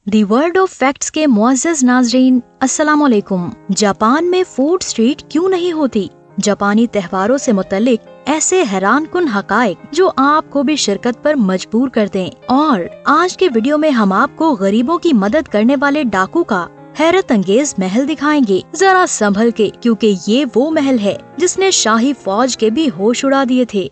The world of facts के मुअज़्ज़ज़ नाज़रीन, अस्सलाम वालेकुम। जापान में फूड स्ट्रीट क्यों नहीं होती? जापानी त्योहारों से मुतल्लिक ऐसे हैरान कुन हकायक जो आपको भी शिरकत पर मजबूर कर दें। और आज के वीडियो में हम आपको गरीबों की मदद करने वाले डाकू का हैरत अंगेज महल दिखाएंगे। जरा संभल के, क्योंकि ये वो महल है जिसने शाही फौज के भी होश उड़ा दिए थे।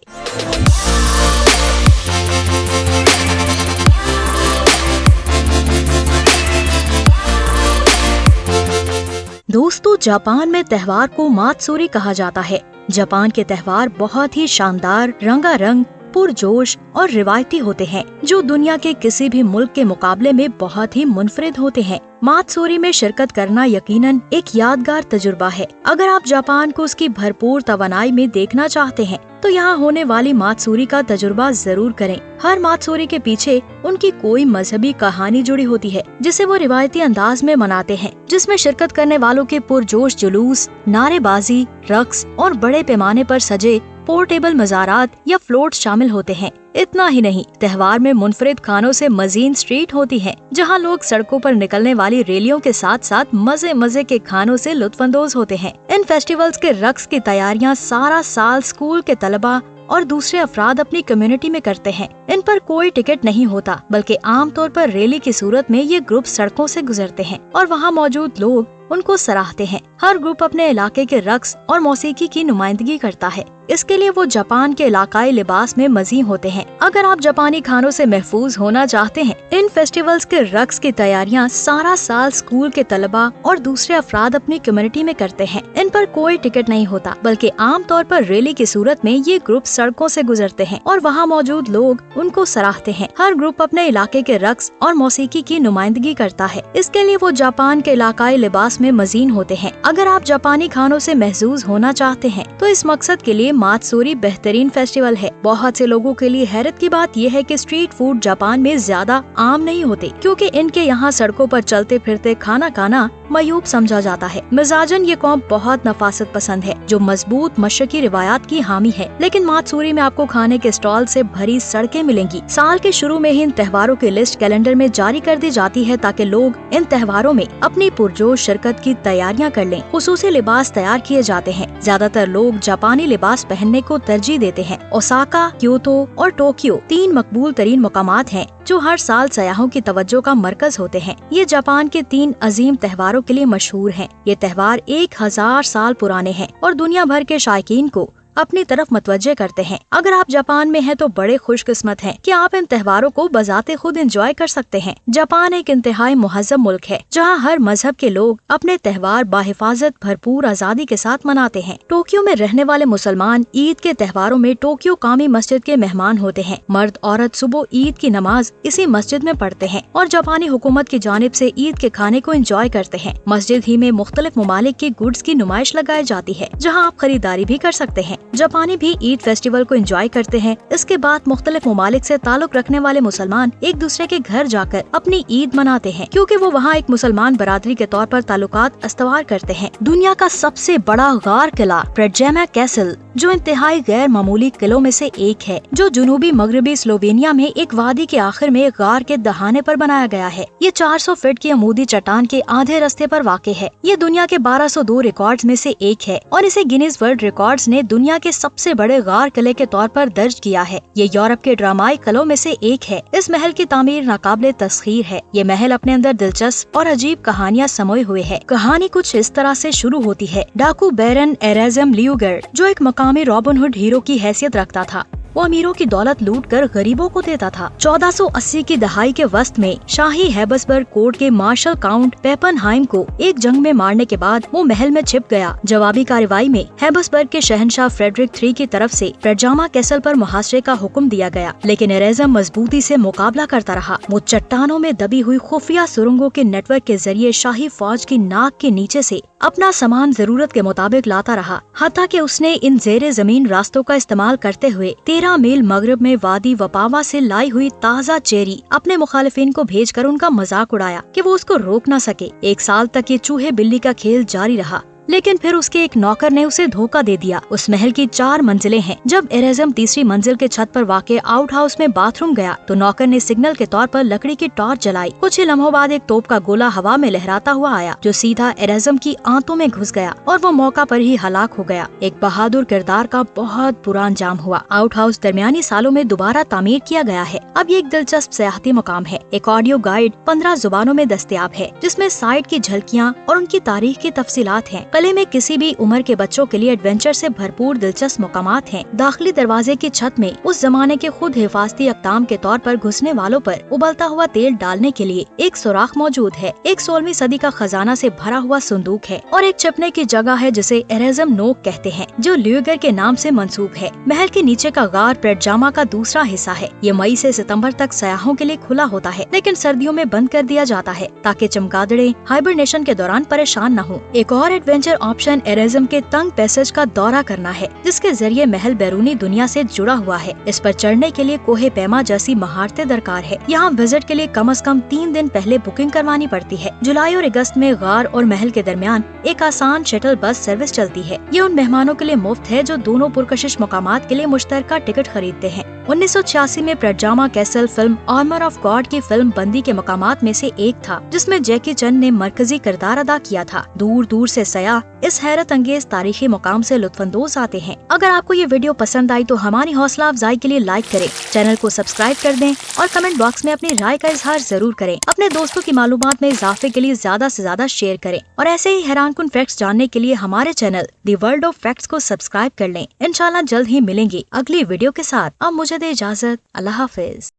दोस्तों, जापान में त्योहार को मात्सुरी कहा जाता है। जापान के त्योहार बहुत ही शानदार, रंगारंग, पुरजोश और रिवायती होते हैं, जो दुनिया के किसी भी मुल्क के मुकाबले में बहुत ही मुनफरिद होते हैं। मात्सुरी में शिरकत करना यकीनन एक यादगार तजुर्बा है। अगर आप जापान को उसकी भरपूर तवानाई में देखना चाहते हैं तो यहाँ होने वाली मात्सुरी का तजुर्बा जरूर करें। हर मात्सुरी के पीछे उनकी कोई मजहबी कहानी जुड़ी होती है, जिसे वो रिवायती अंदाज में मनाते हैं, जिसमें शिरकत करने वालों के पुरजोश जुलूस, नारेबाजी, रक्स और बड़े पैमाने पर सजे पोर्टेबल मज़ारात या फ्लोट्स शामिल होते हैं। इतना ही नहीं, त्योहार में मुनफरिद खानों से मजीन स्ट्रीट होती है, जहां लोग सड़कों पर निकलने वाली रैलियों के साथ साथ मजे मजे के खानों से लुत्फानंदोज होते हैं। इन फेस्टिवल्स के रक्स की तैयारियां सारा साल स्कूल के तलबा और दूसरे अफराद अपनी कम्युनिटी में करते हैं। इन पर कोई टिकट नहीं होता, बल्कि आमतौर पर रैली की सूरत में ये ग्रुप सड़कों से गुजरते हैं और वहाँ मौजूद लोग उनको सराहते हैं। हर ग्रुप अपने इलाके के रक्स और मौसीकी की नुमाइंदगी करता है। इसके लिए वो जापान के इलाकाई लिबास में मज़ी होते हैं। अगर आप जापानी खानों से महफूज होना चाहते हैं, इन फेस्टिवल्स के रक्स की तैयारियां सारा साल स्कूल के तलबा और दूसरे अफराद अपनी कम्युनिटी में करते हैं। इन पर कोई टिकट नहीं होता, बल्कि आम तौर पर रैली की सूरत में ये ग्रुप सड़कों से गुजरते हैं और वहाँ मौजूद लोग उनको सराहते हैं। हर ग्रुप अपने इलाके के रक्स और मौसीकी की नुमाइंदगी करता है। इसके लिए वो जापान के इलाकाई लिबास में मजीन होते हैं। अगर आप जापानी खानों से महजूज होना चाहते हैं तो इस मकसद के लिए मात्सुरी बेहतरीन फेस्टिवल है। बहुत से लोगों के लिए हैरत की बात यह है कि स्ट्रीट फूड जापान में ज्यादा आम नहीं होते, क्योंकि इनके यहाँ सड़कों पर चलते फिरते खाना खाना मयूब समझा जाता है। मिजाजन ये कौम बहुत नफासत पसंद है, जो मजबूत मशरकी रिवायात की हामी है। लेकिन मात्सुरी में आपको खाने के स्टॉल से भरी सड़कें मिलेंगी। साल के शुरू में ही इन त्योहारों की लिस्ट कैलेंडर में जारी कर दी जाती है, ताकि लोग इन त्योहारों में अपनी पुरजोश शिरकत की तैयारियां कर लें। खुसूसी लिबास तैयार किए जाते हैं। ज्यादातर लोग जापानी लिबास पहनने को तरजीह देते हैं। ओसाका, क्योतो और टोक्यो 3 मकबूल तरीन मुकामात हैं जो हर साल सयाहों की तवज्जो का मरकज होते हैं। ये जापान के 3 अजीम त्योहारों के लिए मशहूर हैं। ये त्योहार 1000 साल पुराने हैं और दुनिया भर के शायकीन को अपनी तरफ मतवज्जे करते हैं। अगर आप जापान में हैं तो बड़े खुशकिस्मत हैं कि आप इन त्योहारों को बजाते खुद एंजॉय कर सकते हैं। जापान एक इंतहाई मुहज़्ज़म मुल्क है, जहां हर मजहब के लोग अपने त्योहार बाहिफाजत भरपूर आज़ादी के साथ मनाते हैं। टोक्यो में रहने वाले मुसलमान ईद के त्योहारों में टोक्यो कामी मस्जिद के मेहमान होते हैं। मर्द औरत सुबह ईद की नमाज इसी मस्जिद में पढ़ते हैं और जापानी हुकूमत की जानिब से ईद के खाने को एंजॉय करते हैं। मस्जिद ही में मुख्तलिफ ममालिक की गुड्स की नुमाइश लगाई जाती है, जहाँ आप खरीदारी भी कर सकते हैं। जापानी भी ईद फेस्टिवल को एंजॉय करते हैं। इसके बाद मुख्तलिफ ममालिक से ताल्लुक रखने वाले मुसलमान एक दूसरे के घर जाकर अपनी ईद मनाते हैं, क्योंकि वो वहाँ एक मुसलमान बरादरी के तौर पर ताल्लुकात अस्तवार करते हैं। दुनिया का सबसे बड़ा गार किला प्रेडजेमा कैसल, जो इंतहाई गैर मामूली किलों में से एक है, जो जुनूबी मगरबी स्लोवेनिया में एक वादी के आखिर में गार के दहाने पर बनाया गया है। ये 400 फीट की अमूदी चट्टान के आधे रास्ते पर वाक़ है। ये दुनिया के 1202 रिकॉर्ड्स में से एक है और इसे गिनीज वर्ल्ड रिकॉर्ड्स ने दुनिया के सबसे बड़े गार किले के तौर पर दर्ज किया है। ये यूरोप के ड्रामाई किलों में से एक है। इस महल की तामीर नाकाबिले तस्खीर है। ये महल अपने अंदर दिलचस्प और अजीब कहानियाँ समोए हुए है। कहानी कुछ इस तरह से शुरू होती है। डाकू बैरन एरेजम लियूगर, जो एक मकामी रॉबिन हुड हीरो की हैसियत रखता था, वो अमीरों की दौलत लूट कर गरीबों को देता था। 1480 की दहाई के वस्त में शाही हैबसबर्ग कोर्ट के मार्शल काउंट पेपनहाइम को एक जंग में मारने के बाद वो महल में छिप गया। जवाबी कार्रवाई में हैबसबर्ग के शहनशाह फ्रेडरिक III की तरफ से प्रेडजामा कैसल पर मुहासरे का हुक्म दिया गया, लेकिन एरेजम मजबूती से मुकाबला करता रहा। वो चट्टानों में दबी हुई खुफिया सुरंगों के नेटवर्क के जरिए शाही फौज की नाक के नीचे से अपना सामान जरूरत के मुताबिक लाता रहा, हत्ता कि उसने इन जेरे जमीन रास्तों का इस्तेमाल करते हुए 13 मील मगरब में वादी वपावा से लाई हुई ताज़ा चेरी अपने मुखालिफिन को भेजकर उनका मजाक उड़ाया कि वो उसको रोक न सके। 1 साल तक ये चूहे बिल्ली का खेल जारी रहा। लेकिन फिर उसके एक नौकर ने उसे धोखा दे दिया। उस महल की 4 मंजिलें हैं। जब एरेज़म तीसरी मंजिल के छत पर वाक़े आउट हाउस में बाथरूम गया तो नौकर ने सिग्नल के तौर पर लकड़ी की टॉर्च जलाई। कुछ ही लम्हों बाद एक तोप का गोला हवा में लहराता हुआ आया जो सीधा एरेज़म की आंतों में घुस गया और वो मौका पर ही हलाक हो गया। एक बहादुर किरदार का बहुत बुरा अंजाम हुआ। आउट हाउस दरमियानी सालों में दोबारा तामीर किया गया है। अब ये एक दिलचस्प सियाहती मुकाम है। एक ऑडियो गाइड 15 जुबानों में दस्तयाब है जिसमें साइट की झलकियाँ और उनकी तारीख की तफसीलात हैं। किले में किसी भी उम्र के बच्चों के लिए एडवेंचर से भरपूर दिलचस्प मुकामात हैं। दाखिली दरवाजे की छत में उस जमाने के खुद हिफाजती अक़दाम के तौर पर घुसने वालों पर उबलता हुआ तेल डालने के लिए एक सुराख मौजूद है। एक 16वीं सदी का खजाना से भरा हुआ संदूक है और एक छिपने की जगह है जिसे एरेज़म नोक कहते हैं जो ल्यूगर के नाम से मंसूब है। महल के नीचे का गार प्रेटजामा का दूसरा हिस्सा है। ये मई से सितंबर तक सयाहों के लिए खुला होता है लेकिन सर्दियों में बंद कर दिया जाता है ताकि चमगादड़े हाइबरनेशन के दौरान परेशान न हो। एक और एडवेंचर ऑप्शन एरेज़म के तंग पैसेज का दौरा करना है जिसके जरिए महल बैरूनी दुनिया से जुड़ा हुआ है। इस पर चढ़ने के लिए कोहे पैमा जैसी महारतें दरकार है। यहाँ विजिट के लिए कम से कम 3 दिन पहले बुकिंग करवानी पड़ती है। जुलाई और अगस्त में गार और महल के दरमियान एक आसान शटल बस सर्विस चलती है। ये उन मेहमानों के लिए मुफ्त है जो दोनों पुरकशिश मुकामात के लिए मुश्तरका टिकट खरीदते हैं। 1986 में Predjama castle film Armour of God की फिल्म बंदी के मकामात में से एक था जिसमें जैकी चैन ने मरकजी किरदार अदा किया था। दूर दूर से सयाह इस हैरत अंगेज तारीखी मुकाम से लुत्फानंदोज आते हैं। अगर आपको ये वीडियो पसंद आई तो हमारी हौसला अफजाई के लिए लाइक करें, चैनल को सब्सक्राइब कर दें और कमेंट बॉक्स में अपनी राय का इजहार जरूर करें। अपने दोस्तों की मालूमात में इजाफे के लिए ज्यादा से ज्यादा शेयर करें और ऐसे ही हैरानकुन फैक्ट्स जानने के लिए हमारे channel the world of facts को सब्सक्राइब कर लें। इंशाल्लाह जल्द ही मिलेंगे अगली वीडियो के साथ। अब मुझे दे इजाजत। अल्लाह हाफिज।